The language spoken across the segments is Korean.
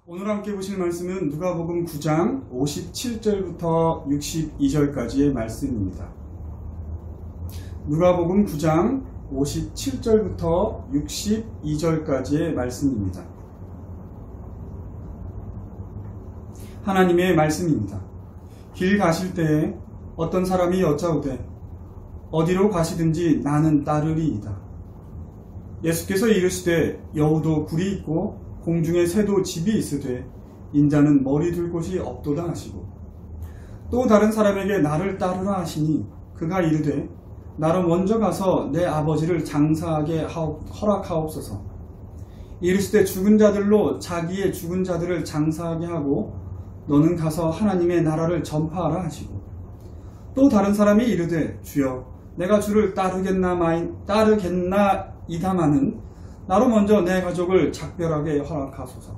오늘 함께 보실 말씀은 누가복음 9장 57절부터 62절까지의 말씀입니다. 누가복음 9장 57절부터 62절까지의 말씀입니다. 하나님의 말씀입니다. 길 가실 때에 어떤 사람이 여짜오되 어디로 가시든지 나는 따르리이다. 예수께서 이르시되 여우도 굴이 있고 공중에 새도 집이 있으되 인자는 머리 둘 곳이 없도다 하시고, 또 다른 사람에게 나를 따르라 하시니 그가 이르되 나로 먼저 가서 내 아버지를 장사하게 허락하옵소서. 이르시되 죽은 자들로 자기의 죽은 자들을 장사하게 하고 너는 가서 하나님의 나라를 전파하라 하시고, 또 다른 사람이 이르되 주여 내가 주를 따르겠나이다마는 나로 먼저 내 가족을 작별하게 허락하소서.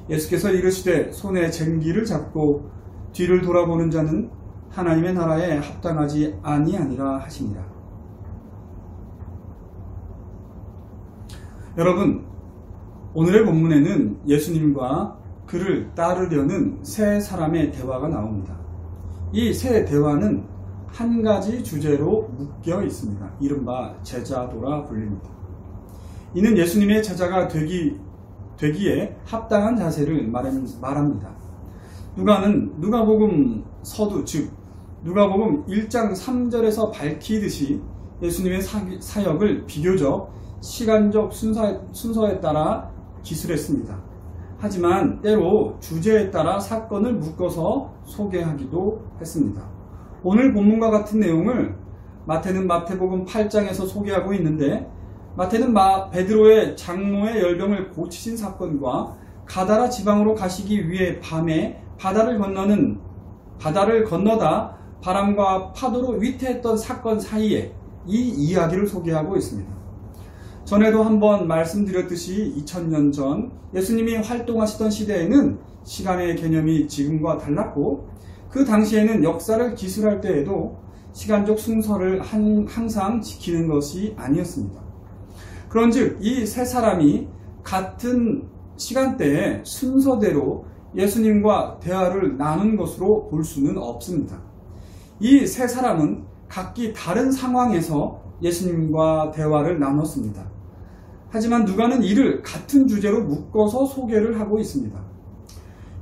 예수께서 이르시되 손에 쟁기를 잡고 뒤를 돌아보는 자는 하나님의 나라에 합당하지 아니하니라 하시니라. 여러분, 오늘의 본문에는 예수님과 그를 따르려는 세 사람의 대화가 나옵니다. 이 세 대화는 한 가지 주제로 묶여 있습니다. 이른바 제자도라 불립니다. 이는 예수님의 제자가 되기에 합당한 자세를 말합니다. 누가복음 서두, 즉 누가복음 1장 3절에서 밝히듯이 예수님의 사역을 비교적 시간적 순서에 따라 기술했습니다. 하지만 때로 주제에 따라 사건을 묶어서 소개하기도 했습니다. 오늘 본문과 같은 내용을 마태는 마태복음 8장에서 소개하고 있는데, 마태는 베드로의 장모의 열병을 고치신 사건과 가다라 지방으로 가시기 위해 밤에 바다를 건너다 바람과 파도로 위태했던 사건 사이에 이 이야기를 소개하고 있습니다. 전에도 한번 말씀드렸듯이 2000년 전 예수님이 활동하시던 시대에는 시간의 개념이 지금과 달랐고, 그 당시에는 역사를 기술할 때에도 시간적 순서를 항상 지키는 것이 아니었습니다. 그런즉 이 세 사람이 같은 시간대에 순서대로 예수님과 대화를 나눈 것으로 볼 수는 없습니다. 이 세 사람은 각기 다른 상황에서 예수님과 대화를 나눴습니다. 하지만 누가는 이를 같은 주제로 묶어서 소개를 하고 있습니다.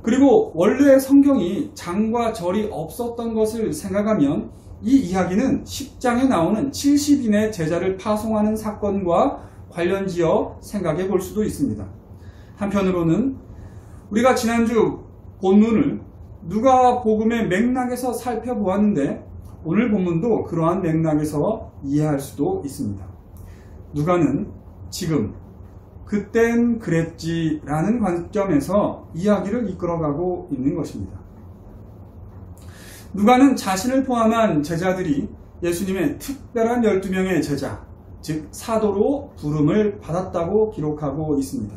그리고 원래 성경이 장과 절이 없었던 것을 생각하면 이 이야기는 10장에 나오는 70인의 제자를 파송하는 사건과 관련지어 생각해 볼 수도 있습니다. 한편으로는 우리가 지난주 본문을 누가복음의 맥락에서 살펴보았는데, 오늘 본문도 그러한 맥락에서 이해할 수도 있습니다. 누가는 지금 그땐 그랬지라는 관점에서 이야기를 이끌어가고 있는 것입니다. 누가는 자신을 포함한 제자들이 예수님의 특별한 12명의 제자, 즉 사도로 부름을 받았다고 기록하고 있습니다.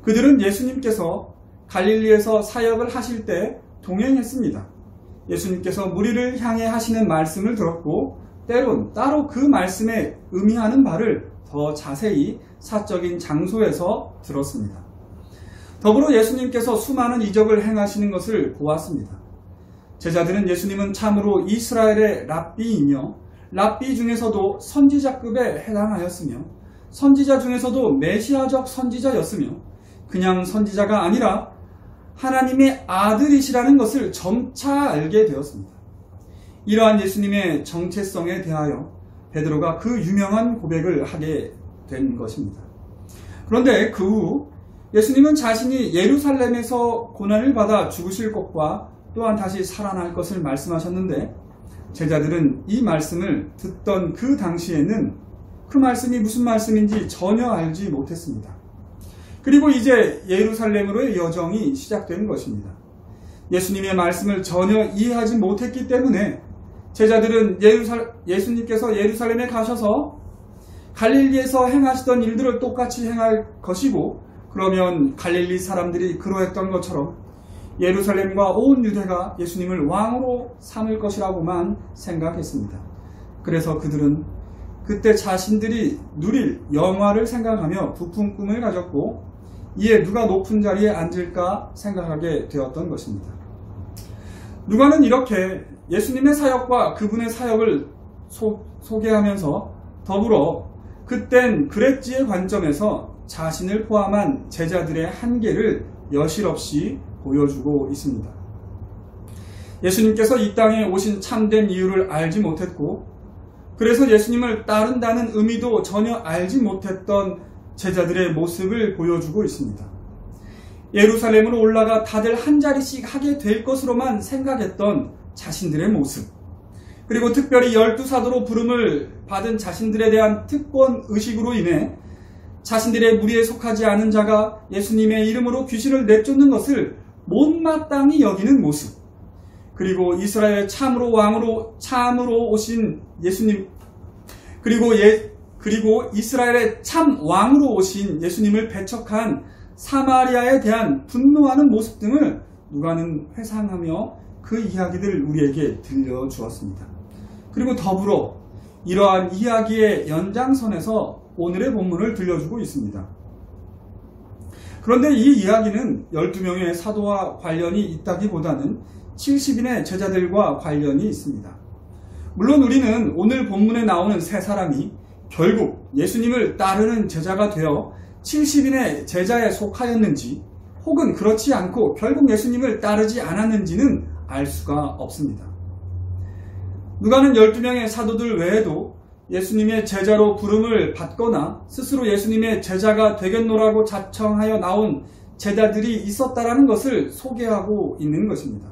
그들은 예수님께서 갈릴리에서 사역을 하실 때 동행했습니다. 예수님께서 무리를 향해 하시는 말씀을 들었고, 때론 따로 그 말씀에 의미하는 바를 더 자세히 사적인 장소에서 들었습니다. 더불어 예수님께서 수많은 이적을 행하시는 것을 보았습니다. 제자들은 예수님은 참으로 이스라엘의 랍비이며 랍비 중에서도 선지자급에 해당하였으며 선지자 중에서도 메시아적 선지자였으며 그냥 선지자가 아니라 하나님의 아들이시라는 것을 점차 알게 되었습니다. 이러한 예수님의 정체성에 대하여 베드로가 그 유명한 고백을 하게 된 것입니다. 그런데 그 후 예수님은 자신이 예루살렘에서 고난을 받아 죽으실 것과 또한 다시 살아날 것을 말씀하셨는데, 제자들은 이 말씀을 듣던 그 당시에는 그 말씀이 무슨 말씀인지 전혀 알지 못했습니다. 그리고 이제 예루살렘으로의 여정이 시작된 것입니다. 예수님의 말씀을 전혀 이해하지 못했기 때문에 제자들은 예수님께서 예루살렘에 가셔서 갈릴리에서 행하시던 일들을 똑같이 행할 것이고, 그러면 갈릴리 사람들이 그러했던 것처럼 예루살렘과 온 유대가 예수님을 왕으로 삼을 것이라고만 생각했습니다. 그래서 그들은 그때 자신들이 누릴 영화를 생각하며 부푼 꿈을 가졌고, 이에 누가 높은 자리에 앉을까 생각하게 되었던 것입니다. 누가는 이렇게 예수님의 사역과 그분의 사역을 소개하면서 더불어 그땐 그랬지의 관점에서 자신을 포함한 제자들의 한계를 여실없이 보여주고 있습니다. 예수님께서 이 땅에 오신 참된 이유를 알지 못했고, 그래서 예수님을 따른다는 의미도 전혀 알지 못했던 제자들의 모습을 보여주고 있습니다. 예루살렘으로 올라가 다들 한 자리씩 하게 될 것으로만 생각했던 자신들의 모습, 그리고 특별히 12사도로 부름을 받은 자신들에 대한 특권 의식으로 인해 자신들의 무리에 속하지 않은 자가 예수님의 이름으로 귀신을 내쫓는 것을 못마땅히 여기는 모습, 그리고 이스라엘 참으로 오신 예수님, 그리고 이스라엘의 참 왕으로 오신 예수님을 배척한 사마리아에 대한 분노하는 모습 등을 누가는 회상하며 그 이야기들을 우리에게 들려주었습니다. 그리고 더불어 이러한 이야기의 연장선에서 오늘의 본문을 들려주고 있습니다. 그런데 이 이야기는 12명의 사도와 관련이 있다기보다는 70인의 제자들과 관련이 있습니다. 물론 우리는 오늘 본문에 나오는 세 사람이 결국 예수님을 따르는 제자가 되어 70인의 제자에 속하였는지, 혹은 그렇지 않고 결국 예수님을 따르지 않았는지는 알 수가 없습니다. 누가는 12명의 사도들 외에도 예수님의 제자로 부름을 받거나 스스로 예수님의 제자가 되겠노라고 자청하여 나온 제자들이 있었다라는 것을 소개하고 있는 것입니다.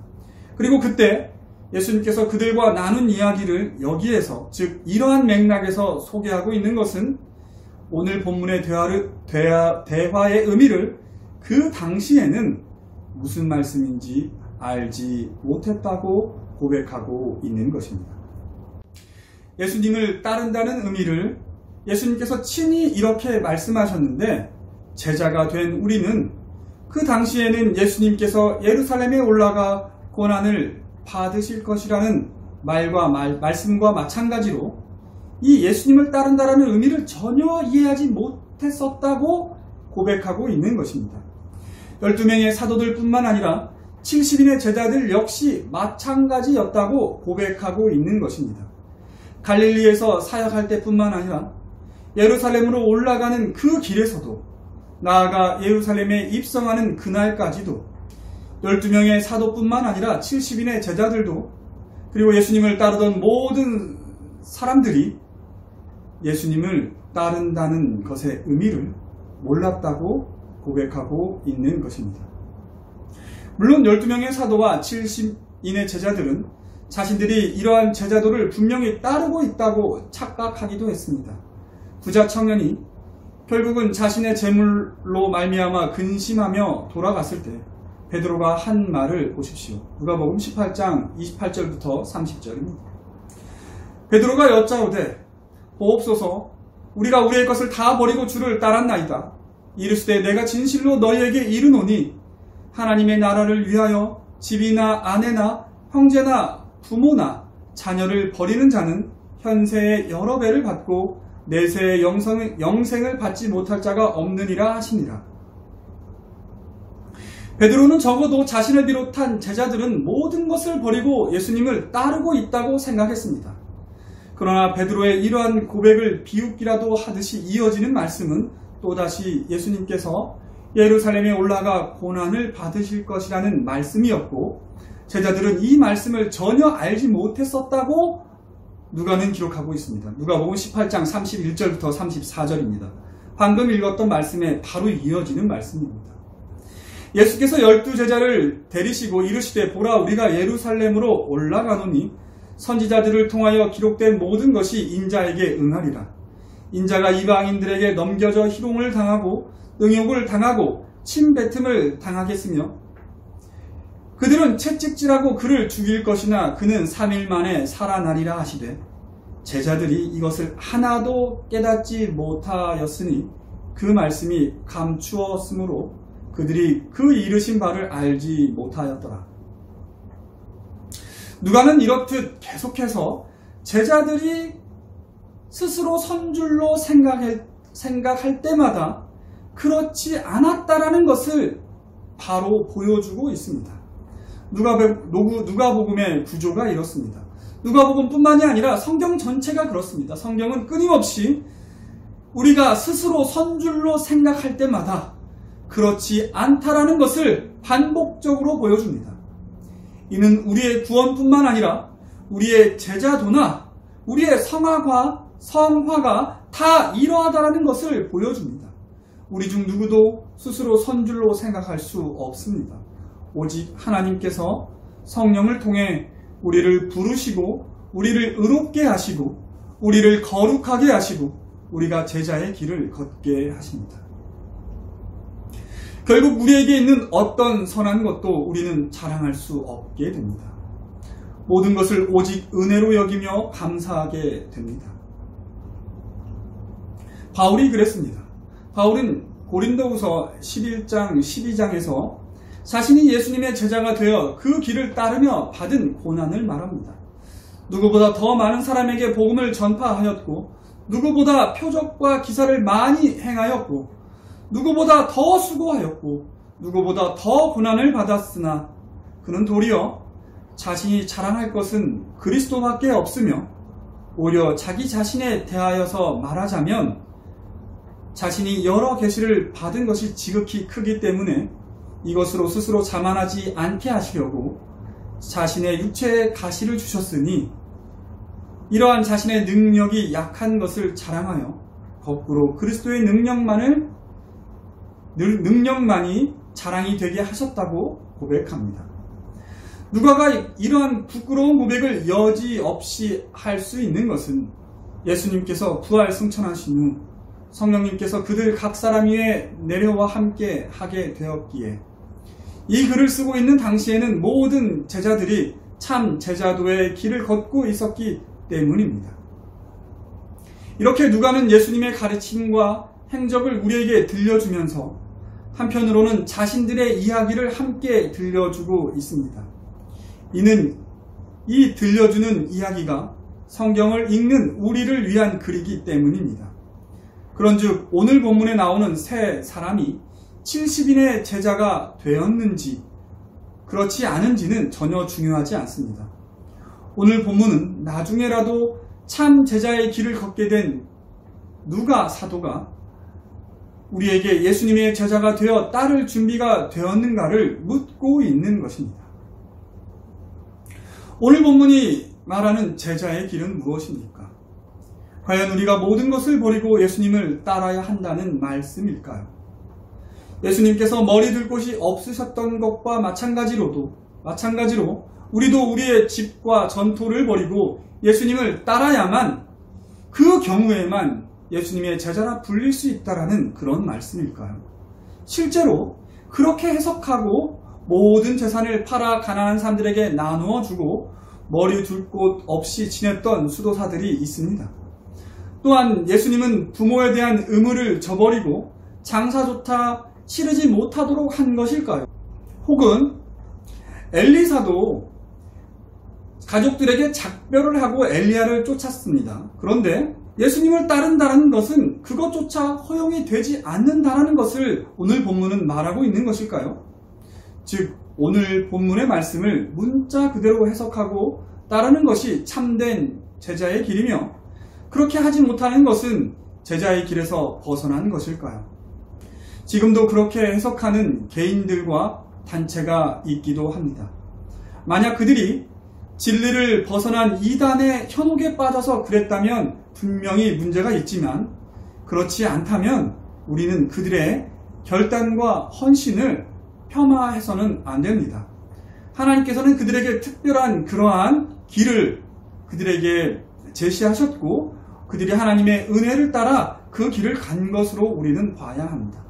그리고 그때 예수님께서 그들과 나눈 이야기를 여기에서, 즉 이러한 맥락에서 소개하고 있는 것은 오늘 본문의 대화의 의미를 그 당시에는 무슨 말씀인지 알지 못했다고 고백하고 있는 것입니다. 예수님을 따른다는 의미를 예수님께서 친히 이렇게 말씀하셨는데, 제자가 된 우리는 그 당시에는 예수님께서 예루살렘에 올라가 고난을 받으실 것이라는 말씀과 마찬가지로 이 예수님을 따른다라는 의미를 전혀 이해하지 못했었다고 고백하고 있는 것입니다. 12명의 사도들 뿐만 아니라 70인의 제자들 역시 마찬가지였다고 고백하고 있는 것입니다. 갈릴리에서 사역할 때뿐만 아니라 예루살렘으로 올라가는 그 길에서도, 나아가 예루살렘에 입성하는 그날까지도 12명의 사도뿐만 아니라 70인의 제자들도, 그리고 예수님을 따르던 모든 사람들이 예수님을 따른다는 것의 의미를 몰랐다고 고백하고 있는 것입니다. 물론 12명의 사도와 70인의 제자들은 자신들이 이러한 제자도를 분명히 따르고 있다고 착각하기도 했습니다. 부자 청년이 결국은 자신의 재물로 말미암아 근심하며 돌아갔을 때 베드로가 한 말을 보십시오. 누가복음 18장 28절부터 30절입니다. 베드로가 여짜오되 보옵소서, 우리가 우리의 것을 다 버리고 주를 따랐나이다. 이르시되 내가 진실로 너희에게 이르노니 하나님의 나라를 위하여 집이나 아내나 형제나 부모나 자녀를 버리는 자는 현세의 여러 배를 받고 내세의 영생을 받지 못할 자가 없느니라 하시니라. 베드로는 적어도 자신을 비롯한 제자들은 모든 것을 버리고 예수님을 따르고 있다고 생각했습니다. 그러나 베드로의 이러한 고백을 비웃기라도 하듯이 이어지는 말씀은 또다시 예수님께서 예루살렘에 올라가 고난을 받으실 것이라는 말씀이었고, 제자들은 이 말씀을 전혀 알지 못했었다고 누가는 기록하고 있습니다. 누가복음 18장 31절부터 34절입니다. 방금 읽었던 말씀에 바로 이어지는 말씀입니다. 예수께서 12제자를 데리시고 이르시되 보라, 우리가 예루살렘으로 올라가노니 선지자들을 통하여 기록된 모든 것이 인자에게 응하리라. 인자가 이방인들에게 넘겨져 희롱을 당하고 응욕을 당하고 침뱉음을 당하겠으며 그들은 채찍질하고 그를 죽일 것이나 그는 3일 만에 살아나리라 하시되, 제자들이 이것을 하나도 깨닫지 못하였으니 그 말씀이 감추었으므로 그들이 그 이르신 바를 알지 못하였더라. 누가는 이렇듯 계속해서 제자들이 스스로 선줄로 생각할 때마다 그렇지 않았다라는 것을 바로 보여주고 있습니다. 누가복음의 구조가 이렇습니다. 누가복음뿐만이 아니라 성경 전체가 그렇습니다. 성경은 끊임없이 우리가 스스로 선줄로 생각할 때마다 그렇지 않다라는 것을 반복적으로 보여줍니다. 이는 우리의 구원뿐만 아니라 우리의 제자도나 우리의 성화가 다 이러하다라는 것을 보여줍니다. 우리 중 누구도 스스로 선줄로 생각할 수 없습니다. 오직 하나님께서 성령을 통해 우리를 부르시고 우리를 의롭게 하시고 우리를 거룩하게 하시고 우리가 제자의 길을 걷게 하십니다. 결국 우리에게 있는 어떤 선한 것도 우리는 자랑할 수 없게 됩니다. 모든 것을 오직 은혜로 여기며 감사하게 됩니다. 바울이 그랬습니다. 바울은 고린도후서 11장 12장에서 자신이 예수님의 제자가 되어 그 길을 따르며 받은 고난을 말합니다. 누구보다 더 많은 사람에게 복음을 전파하였고 누구보다 표적과 기사를 많이 행하였고 누구보다 더 수고하였고 누구보다 더 고난을 받았으나 그는 도리어 자신이 자랑할 것은 그리스도밖에 없으며 오히려 자기 자신에 대하여서 말하자면 자신이 여러 계시를 받은 것이 지극히 크기 때문에 이것으로 스스로 자만하지 않게 하시려고 자신의 육체에 가시를 주셨으니 이러한 자신의 능력이 약한 것을 자랑하여 거꾸로 그리스도의 능력만이 자랑이 되게 하셨다고 고백합니다. 누가가 이러한 부끄러운 고백을 여지없이 할 수 있는 것은 예수님께서 부활 승천하신 후 성령님께서 그들 각 사람 위에 내려와 함께 하게 되었기에 이 글을 쓰고 있는 당시에는 모든 제자들이 참 제자도의 길을 걷고 있었기 때문입니다. 이렇게 누가는 예수님의 가르침과 행적을 우리에게 들려주면서 한편으로는 자신들의 이야기를 함께 들려주고 있습니다. 이는 이 들려주는 이야기가 성경을 읽는 우리를 위한 글이기 때문입니다. 그런즉 오늘 본문에 나오는 세 사람이 70인의 제자가 되었는지 그렇지 않은지는 전혀 중요하지 않습니다. 오늘 본문은 나중에라도 참 제자의 길을 걷게 된 누가 사도가 우리에게 예수님의 제자가 되어 따를 준비가 되었는가를 묻고 있는 것입니다. 오늘 본문이 말하는 제자의 길은 무엇입니까? 과연 우리가 모든 것을 버리고 예수님을 따라야 한다는 말씀일까요? 예수님께서 머리 둘 곳이 없으셨던 것과 마찬가지로 우리도 우리의 집과 전토를 버리고 예수님을 따라야만 그 경우에만 예수님의 제자라 불릴 수 있다라는 그런 말씀일까요? 실제로 그렇게 해석하고 모든 재산을 팔아 가난한 사람들에게 나누어 주고 머리 둘 곳 없이 지냈던 수도사들이 있습니다. 또한 예수님은 부모에 대한 의무를 저버리고 장사조차 치르지 못하도록 한 것일까요? 혹은 엘리사도 가족들에게 작별을 하고 엘리야를 쫓았습니다. 그런데 예수님을 따른다는 것은 그것조차 허용이 되지 않는다라는 것을 오늘 본문은 말하고 있는 것일까요? 즉 오늘 본문의 말씀을 문자 그대로 해석하고 따르는 것이 참된 제자의 길이며 그렇게 하지 못하는 것은 제자의 길에서 벗어난 것일까요? 지금도 그렇게 해석하는 개인들과 단체가 있기도 합니다. 만약 그들이 진리를 벗어난 이단의 현혹에 빠져서 그랬다면 분명히 문제가 있지만 그렇지 않다면 우리는 그들의 결단과 헌신을 폄하해서는 안 됩니다. 하나님께서는 그들에게 특별한 그러한 길을 그들에게 제시하셨고 그들이 하나님의 은혜를 따라 그 길을 간 것으로 우리는 봐야 합니다.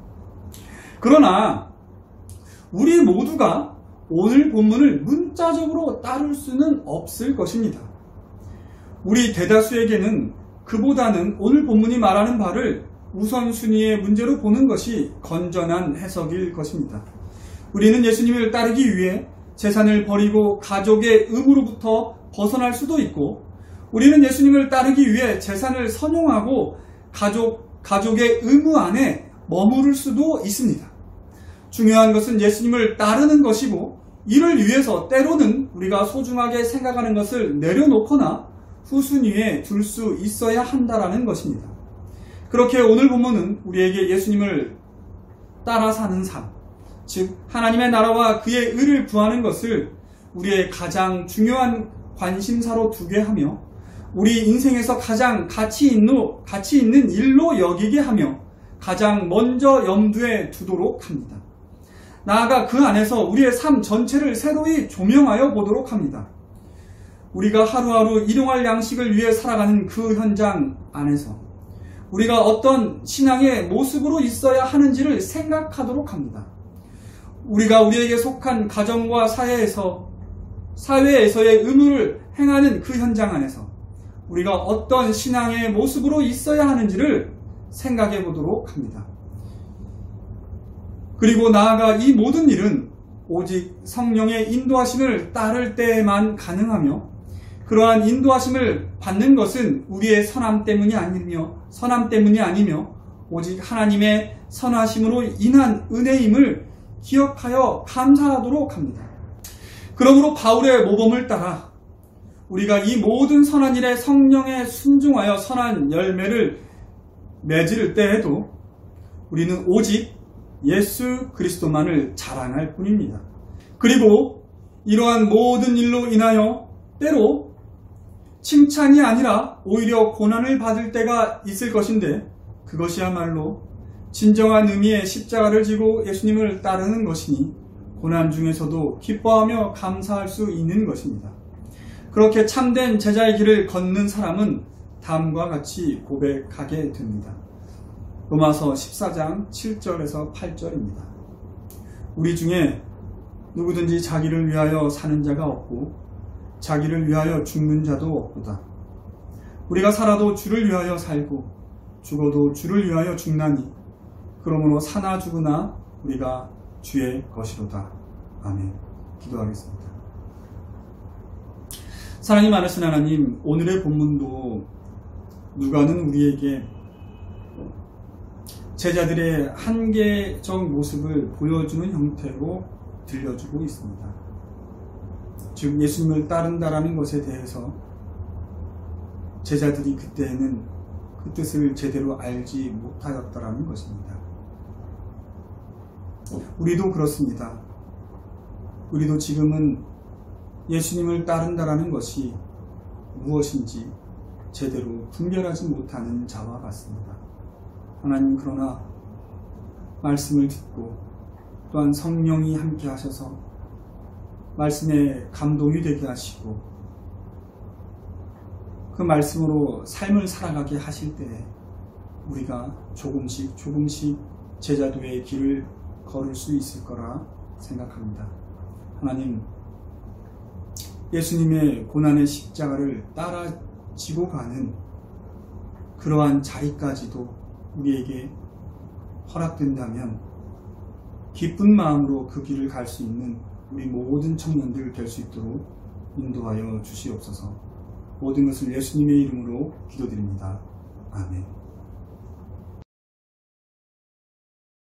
그러나 우리 모두가 오늘 본문을 문자적으로 따를 수는 없을 것입니다. 우리 대다수에게는 그보다는 오늘 본문이 말하는 바를 우선순위의 문제로 보는 것이 건전한 해석일 것입니다. 우리는 예수님을 따르기 위해 재산을 버리고 가족의 의무로부터 벗어날 수도 있고 우리는 예수님을 따르기 위해 재산을 선용하고 가족의 의무 안에 머무를 수도 있습니다. 중요한 것은 예수님을 따르는 것이고 이를 위해서 때로는 우리가 소중하게 생각하는 것을 내려놓거나 후순위에 둘 수 있어야 한다라는 것입니다. 그렇게 오늘 본문은 우리에게 예수님을 따라 사는 삶, 즉 하나님의 나라와 그의 의를 구하는 것을 우리의 가장 중요한 관심사로 두게 하며 우리 인생에서 가장 가치 있는 일로 여기게 하며 가장 먼저 염두에 두도록 합니다. 나아가 그 안에서 우리의 삶 전체를 새로이 조명하여 보도록 합니다. 우리가 하루하루 일용할 양식을 위해 살아가는 그 현장 안에서 우리가 어떤 신앙의 모습으로 있어야 하는지를 생각하도록 합니다. 우리가 우리에게 속한 가정과 사회에서의 의무를 행하는 그 현장 안에서 우리가 어떤 신앙의 모습으로 있어야 하는지를 생각해 보도록 합니다. 그리고 나아가 이 모든 일은 오직 성령의 인도하심을 따를 때에만 가능하며 그러한 인도하심을 받는 것은 우리의 선함 때문이 아니며 오직 하나님의 선하심으로 인한 은혜임을 기억하여 감사하도록 합니다. 그러므로 바울의 모범을 따라 우리가 이 모든 선한 일에 성령에 순종하여 선한 열매를 맺을 때에도 우리는 오직 예수 그리스도만을 자랑할 뿐입니다. 그리고 이러한 모든 일로 인하여 때로 칭찬이 아니라 오히려 고난을 받을 때가 있을 것인데 그것이야말로 진정한 의미의 십자가를 지고 예수님을 따르는 것이니 고난 중에서도 기뻐하며 감사할 수 있는 것입니다. 그렇게 참된 제자의 길을 걷는 사람은 다음과 같이 고백하게 됩니다. 로마서 14장 7절에서 8절입니다. 우리 중에 누구든지 자기를 위하여 사는 자가 없고 자기를 위하여 죽는 자도 없도다. 우리가 살아도 주를 위하여 살고 죽어도 주를 위하여 죽나니 그러므로 사나 죽으나 우리가 주의 것이로다. 아멘. 기도하겠습니다. 사랑이 많으신 하나님, 오늘의 본문도 누가는 우리에게 제자들의 한계적 모습을 보여주는 형태로 들려주고 있습니다. 즉 예수님을 따른다라는 것에 대해서 제자들이 그때에는 그 뜻을 제대로 알지 못하였다라는 것입니다. 우리도 그렇습니다. 우리도 지금은 예수님을 따른다라는 것이 무엇인지 제대로 분별하지 못하는 자와 같습니다. 하나님, 그러나 말씀을 듣고 또한 성령이 함께 하셔서 말씀에 감동이 되게 하시고 그 말씀으로 삶을 살아가게 하실 때에 우리가 조금씩 제자도의 길을 걸을 수 있을 거라 생각합니다. 하나님, 예수님의 고난의 십자가를 따라 지고 가는 그러한 자리까지도 우리에게 허락된다면 기쁜 마음으로 그 길을 갈 수 있는 우리 모든 청년들 될 수 있도록 인도하여 주시옵소서. 모든 것을 예수님의 이름으로 기도드립니다. 아멘.